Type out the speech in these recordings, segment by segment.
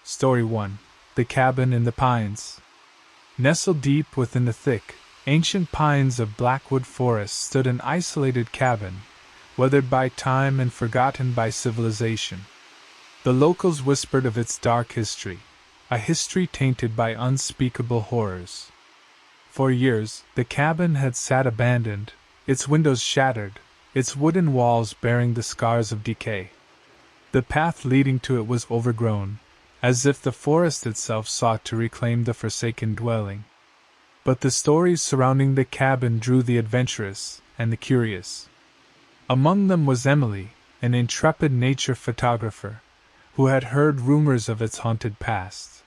Story 1. The Cabin in the Pines. Nestled deep within the thick, ancient pines of Blackwood Forest stood an isolated cabin, weathered by time and forgotten by civilization. The locals whispered of its dark history, a history tainted by unspeakable horrors. For years, the cabin had sat abandoned, its windows shattered, its wooden walls bearing the scars of decay. The path leading to it was overgrown, as if the forest itself sought to reclaim the forsaken dwelling. But the stories surrounding the cabin drew the adventurous and the curious. Among them was Emily, an intrepid nature photographer, who had heard rumors of its haunted past.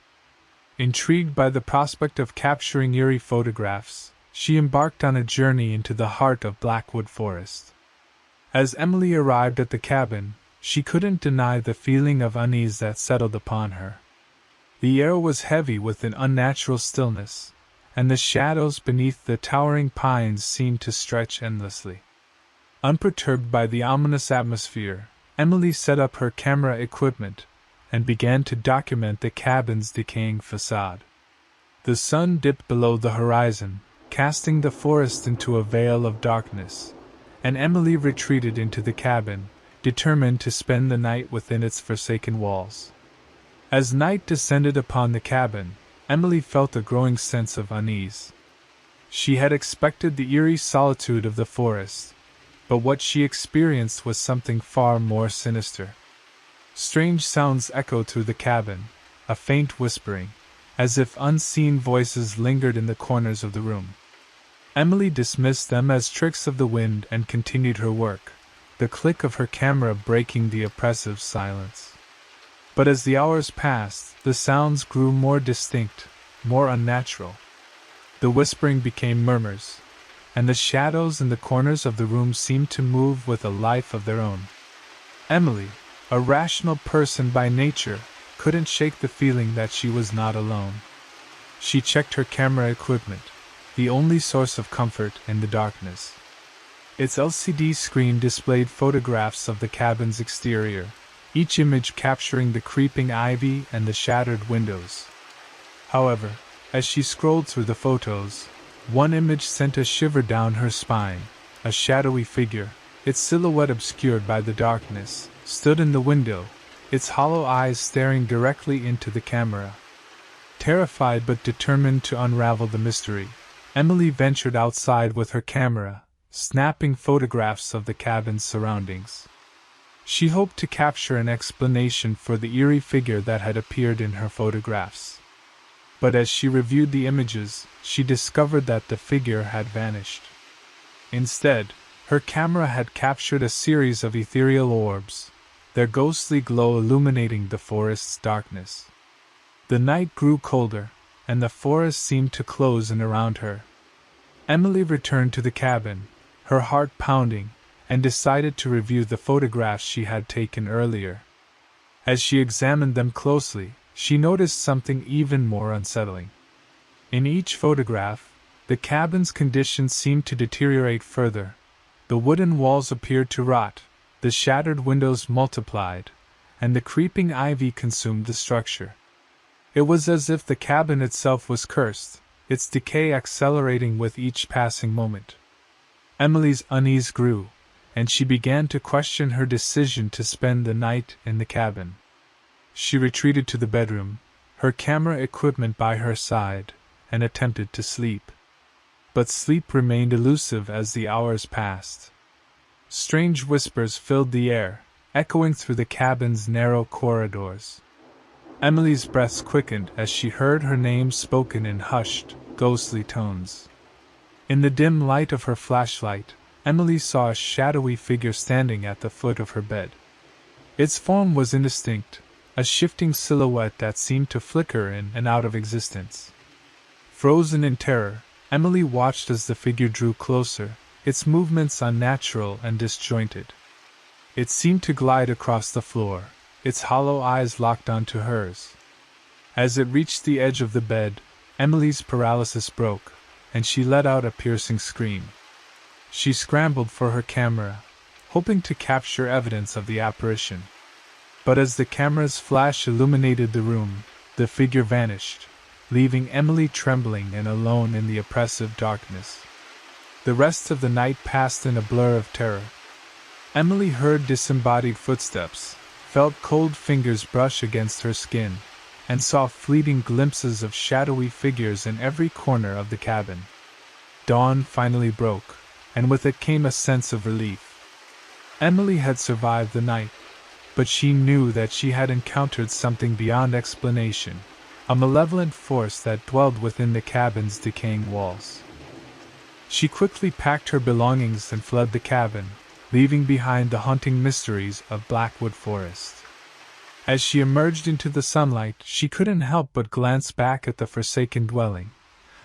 Intrigued by the prospect of capturing eerie photographs, she embarked on a journey into the heart of Blackwood Forest. As Emily arrived at the cabin, she couldn't deny the feeling of unease that settled upon her. The air was heavy with an unnatural stillness, and the shadows beneath the towering pines seemed to stretch endlessly. Unperturbed by the ominous atmosphere, Emily set up her camera equipment and began to document the cabin's decaying facade. The sun dipped below the horizon, casting the forest into a veil of darkness, and Emily retreated into the cabin, determined to spend the night within its forsaken walls. As night descended upon the cabin, Emily felt a growing sense of unease. She had expected the eerie solitude of the forest, but what she experienced was something far more sinister. Strange sounds echoed through the cabin, a faint whispering, as if unseen voices lingered in the corners of the room. Emily dismissed them as tricks of the wind and continued her work, the click of her camera breaking the oppressive silence. But as the hours passed, the sounds grew more distinct, more unnatural. The whispering became murmurs, and the shadows in the corners of the room seemed to move with a life of their own. Emily, a rational person by nature, couldn't shake the feeling that she was not alone. She checked her camera equipment, the only source of comfort in the darkness. Its LCD screen displayed photographs of the cabin's exterior, each image capturing the creeping ivy and the shattered windows. However, as she scrolled through the photos, one image sent a shiver down her spine. A shadowy figure, its silhouette obscured by the darkness, stood in the window, its hollow eyes staring directly into the camera. Terrified but determined to unravel the mystery, Emily ventured outside with her camera, snapping photographs of the cabin's surroundings. She hoped to capture an explanation for the eerie figure that had appeared in her photographs. But as she reviewed the images, she discovered that the figure had vanished. Instead, her camera had captured a series of ethereal orbs, their ghostly glow illuminating the forest's darkness. The night grew colder, and the forest seemed to close in around her. Emily returned to the cabin, her heart pounding, and decided to review the photographs she had taken earlier. As she examined them closely, she noticed something even more unsettling. In each photograph, the cabin's condition seemed to deteriorate further. The wooden walls appeared to rot, the shattered windows multiplied, and the creeping ivy consumed the structure. It was as if the cabin itself was cursed, its decay accelerating with each passing moment. Emily's unease grew, and she began to question her decision to spend the night in the cabin. She retreated to the bedroom, her camera equipment by her side, and attempted to sleep. But sleep remained elusive as the hours passed. Strange whispers filled the air, echoing through the cabin's narrow corridors. Emily's breaths quickened as she heard her name spoken in hushed, ghostly tones. In the dim light of her flashlight, Emily saw a shadowy figure standing at the foot of her bed. Its form was indistinct, a shifting silhouette that seemed to flicker in and out of existence. Frozen in terror, Emily watched as the figure drew closer, its movements unnatural and disjointed. It seemed to glide across the floor, its hollow eyes locked onto hers. As it reached the edge of the bed, Emily's paralysis broke, and she let out a piercing scream. She scrambled for her camera, hoping to capture evidence of the apparition. But as the camera's flash illuminated the room, the figure vanished, leaving Emily trembling and alone in the oppressive darkness. The rest of the night passed in a blur of terror. Emily heard disembodied footsteps, felt cold fingers brush against her skin, and saw fleeting glimpses of shadowy figures in every corner of the cabin. Dawn finally broke, and with it came a sense of relief. Emily had survived the night, but she knew that she had encountered something beyond explanation, a malevolent force that dwelled within the cabin's decaying walls. She quickly packed her belongings and fled the cabin, leaving behind the haunting mysteries of Blackwood Forest. As she emerged into the sunlight, she couldn't help but glance back at the forsaken dwelling,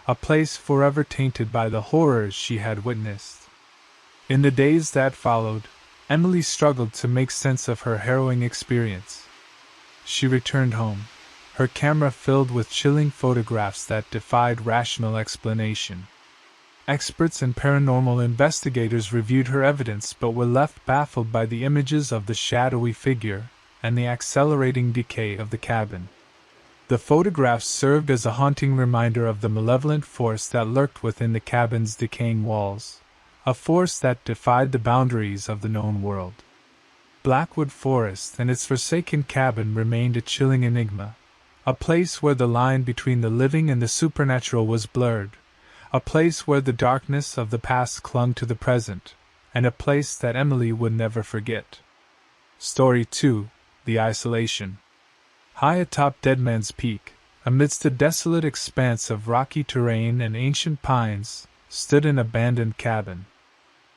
a place forever tainted by the horrors she had witnessed. In the days that followed, Emily struggled to make sense of her harrowing experience. She returned home, her camera filled with chilling photographs that defied rational explanation. Experts and paranormal investigators reviewed her evidence but were left baffled by the images of the shadowy figure and the accelerating decay of the cabin. The photographs served as a haunting reminder of the malevolent force that lurked within the cabin's decaying walls, a force that defied the boundaries of the known world. Blackwood Forest and its forsaken cabin remained a chilling enigma, a place where the line between the living and the supernatural was blurred, a place where the darkness of the past clung to the present, and a place that Emily would never forget. Story 2: The Isolation. High atop Deadman's Peak, amidst a desolate expanse of rocky terrain and ancient pines, stood an abandoned cabin.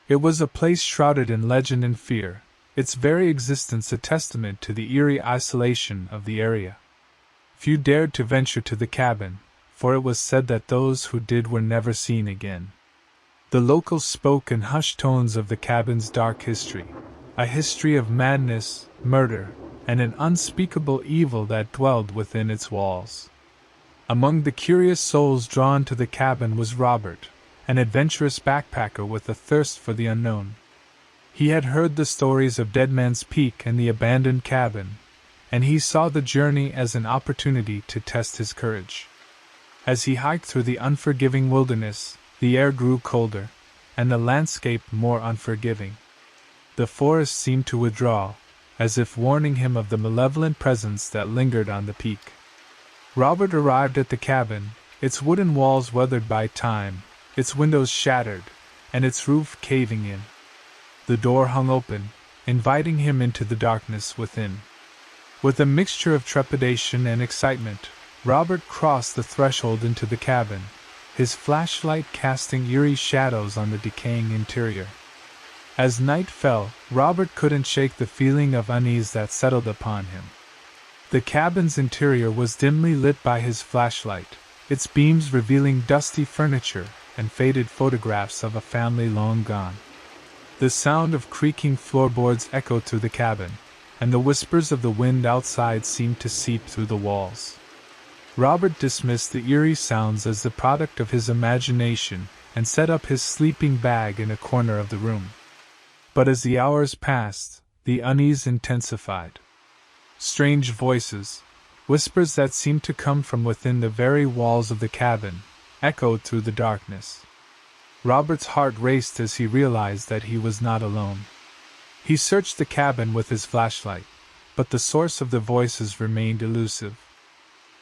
It was a place shrouded in legend and fear, its very existence a testament to the eerie isolation of the area. Few dared to venture to the cabin, for it was said that those who did were never seen again. The locals spoke in hushed tones of the cabin's dark history, a history of madness, murder, and an unspeakable evil that dwelled within its walls. Among the curious souls drawn to the cabin was Robert, an adventurous backpacker with a thirst for the unknown. He had heard the stories of Deadman's Peak and the abandoned cabin, and he saw the journey as an opportunity to test his courage. As he hiked through the unforgiving wilderness, the air grew colder, and the landscape more unforgiving. The forest seemed to withdraw, as if warning him of the malevolent presence that lingered on the peak. Robert arrived at the cabin, its wooden walls weathered by time, its windows shattered, and its roof caving in. The door hung open, inviting him into the darkness within. With a mixture of trepidation and excitement, Robert crossed the threshold into the cabin, his flashlight casting eerie shadows on the decaying interior. As night fell, Robert couldn't shake the feeling of unease that settled upon him. The cabin's interior was dimly lit by his flashlight, its beams revealing dusty furniture and faded photographs of a family long gone. The sound of creaking floorboards echoed through the cabin, and the whispers of the wind outside seemed to seep through the walls. Robert dismissed the eerie sounds as the product of his imagination and set up his sleeping bag in a corner of the room. But as the hours passed, the unease intensified. Strange voices, whispers that seemed to come from within the very walls of the cabin, echoed through the darkness. Robert's heart raced as he realized that he was not alone. He searched the cabin with his flashlight, but the source of the voices remained elusive.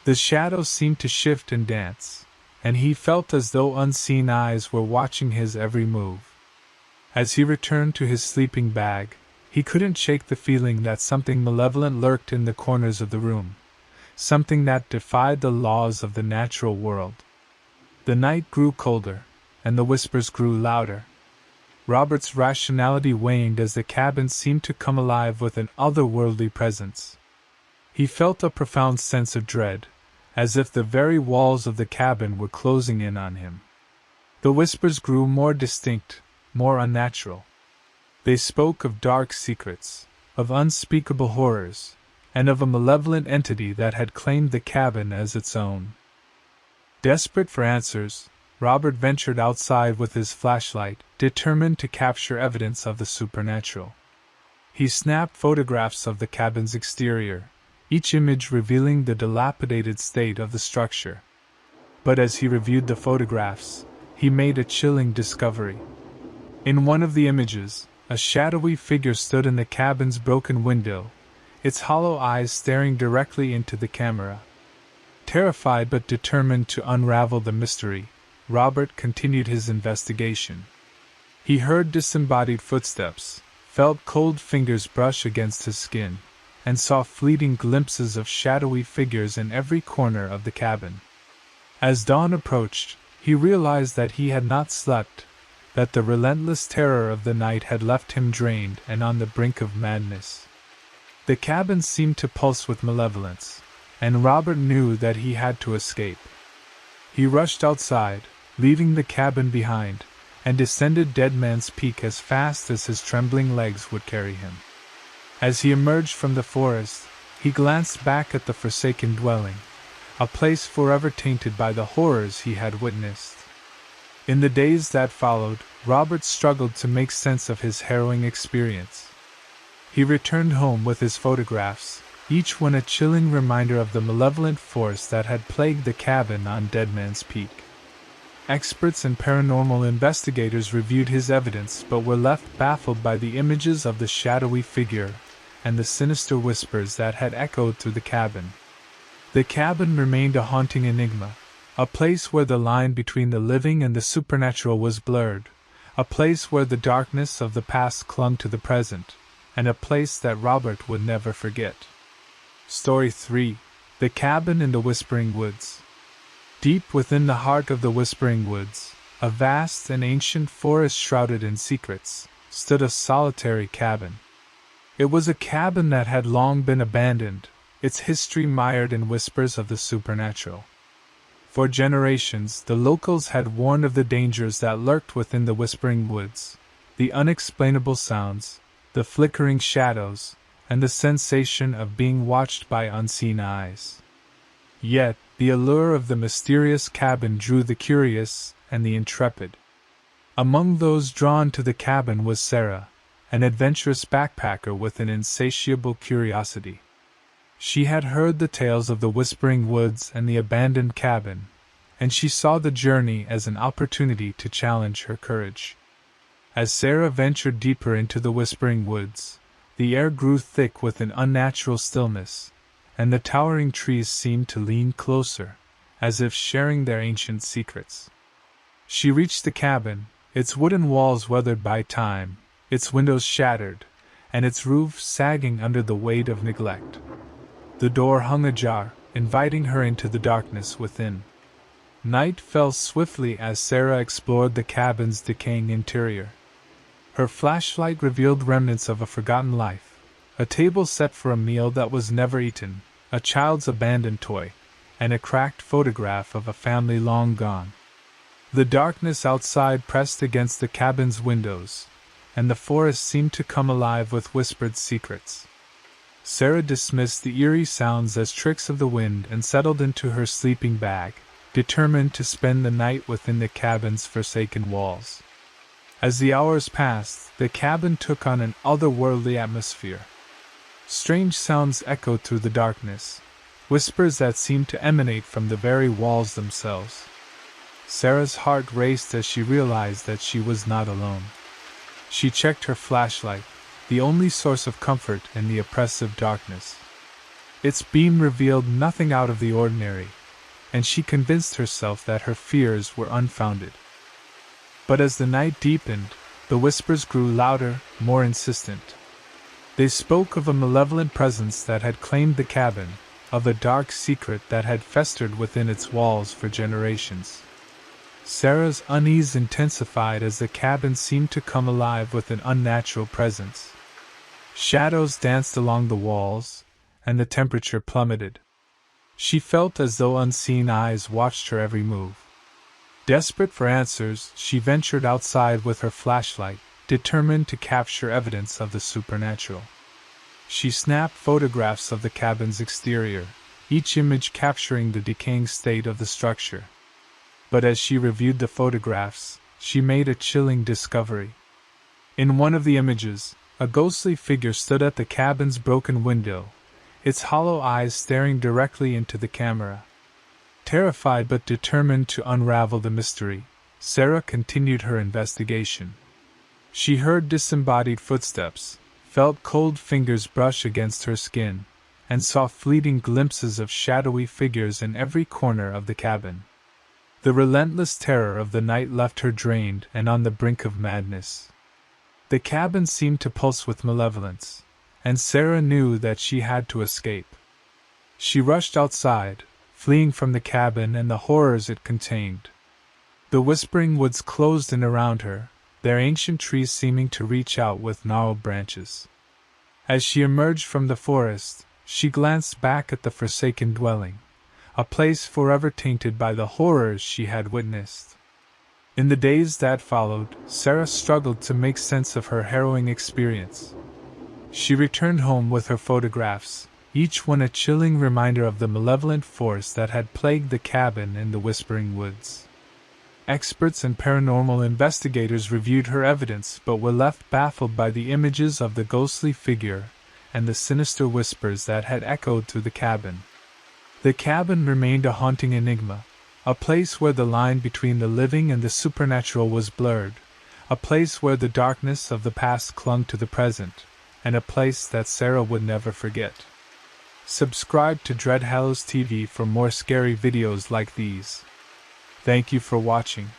The shadows seemed to shift and dance, and he felt as though unseen eyes were watching his every move. As he returned to his sleeping bag, he couldn't shake the feeling that something malevolent lurked in the corners of the room, something that defied the laws of the natural world. The night grew colder, and the whispers grew louder. Robert's rationality waned as the cabin seemed to come alive with an otherworldly presence. He felt a profound sense of dread, as if the very walls of the cabin were closing in on him. The whispers grew more distinct, more unnatural. They spoke of dark secrets, of unspeakable horrors, and of a malevolent entity that had claimed the cabin as its own. Desperate for answers, Robert ventured outside with his flashlight, determined to capture evidence of the supernatural. He snapped photographs of the cabin's exterior, each image revealing the dilapidated state of the structure. But as he reviewed the photographs, he made a chilling discovery. In one of the images, a shadowy figure stood in the cabin's broken window, its hollow eyes staring directly into the camera. Terrified but determined to unravel the mystery, Robert continued his investigation. He heard disembodied footsteps, felt cold fingers brush against his skin, and saw fleeting glimpses of shadowy figures in every corner of the cabin. As dawn approached, he realized that he had not slept, that the relentless terror of the night had left him drained and on the brink of madness. The cabin seemed to pulse with malevolence, and Robert knew that he had to escape. He rushed outside, leaving the cabin behind, and descended Dead Man's Peak as fast as his trembling legs would carry him. As he emerged from the forest, he glanced back at the forsaken dwelling, a place forever tainted by the horrors he had witnessed. In the days that followed, Robert struggled to make sense of his harrowing experience. He returned home with his photographs, each one a chilling reminder of the malevolent force that had plagued the cabin on Dead Man's Peak. Experts and paranormal investigators reviewed his evidence but were left baffled by the images of the shadowy figure and the sinister whispers that had echoed through the cabin. The cabin remained a haunting enigma, a place where the line between the living and the supernatural was blurred, a place where the darkness of the past clung to the present, and a place that Robert would never forget. Story 3: The Cabin in the Whispering Woods. Deep within the heart of the Whispering Woods, a vast and ancient forest shrouded in secrets, stood a solitary cabin. It was a cabin that had long been abandoned, its history mired in whispers of the supernatural. For generations, the locals had warned of the dangers that lurked within the Whispering Woods, the unexplainable sounds, the flickering shadows, and the sensation of being watched by unseen eyes. Yet, the allure of the mysterious cabin drew the curious and the intrepid. Among those drawn to the cabin was Sarah, an adventurous backpacker with an insatiable curiosity. She had heard the tales of the Whispering Woods and the abandoned cabin, and she saw the journey as an opportunity to challenge her courage. As Sarah ventured deeper into the Whispering Woods, the air grew thick with an unnatural stillness, and the towering trees seemed to lean closer, as if sharing their ancient secrets. She reached the cabin, its wooden walls weathered by time, its windows shattered, and its roof sagging under the weight of neglect. The door hung ajar, inviting her into the darkness within. Night fell swiftly as Sarah explored the cabin's decaying interior. Her flashlight revealed remnants of a forgotten life, a table set for a meal that was never eaten, a child's abandoned toy, and a cracked photograph of a family long gone. The darkness outside pressed against the cabin's windows, and the forest seemed to come alive with whispered secrets. Sarah dismissed the eerie sounds as tricks of the wind and settled into her sleeping bag, determined to spend the night within the cabin's forsaken walls. As the hours passed, the cabin took on an otherworldly atmosphere. Strange sounds echoed through the darkness, whispers that seemed to emanate from the very walls themselves. Sarah's heart raced as she realized that she was not alone. She checked her flashlight, the only source of comfort in the oppressive darkness. Its beam revealed nothing out of the ordinary, and she convinced herself that her fears were unfounded. But as the night deepened, the whispers grew louder, more insistent. They spoke of a malevolent presence that had claimed the cabin, of a dark secret that had festered within its walls for generations. Sarah's unease intensified as the cabin seemed to come alive with an unnatural presence. Shadows danced along the walls, and the temperature plummeted. She felt as though unseen eyes watched her every move. Desperate for answers, she ventured outside with her flashlight, determined to capture evidence of the supernatural. She snapped photographs of the cabin's exterior, each image capturing the decaying state of the structure. But as she reviewed the photographs, she made a chilling discovery. In one of the images, A ghostly figure stood at the cabin's broken window, its hollow eyes staring directly into the camera. Terrified but determined to unravel the mystery, Sarah continued her investigation. She heard disembodied footsteps, felt cold fingers brush against her skin, and saw fleeting glimpses of shadowy figures in every corner of the cabin. The relentless terror of the night left her drained and on the brink of madness. The cabin seemed to pulse with malevolence, and Sarah knew that she had to escape. She rushed outside, fleeing from the cabin and the horrors it contained. The whispering woods closed in around her, their ancient trees seeming to reach out with gnarled branches. As she emerged from the forest, she glanced back at the forsaken dwelling, a place forever tainted by the horrors she had witnessed. In the days that followed, Sarah struggled to make sense of her harrowing experience. She returned home with her photographs, each one a chilling reminder of the malevolent force that had plagued the cabin in the Whispering Woods. Experts and paranormal investigators reviewed her evidence but were left baffled by the images of the ghostly figure and the sinister whispers that had echoed through the cabin. The cabin remained a haunting enigma, a place where the line between the living and the supernatural was blurred, a place where the darkness of the past clung to the present, and a place that Sarah would never forget. Subscribe to DreadHallowsTV for more scary videos like these. Thank you for watching.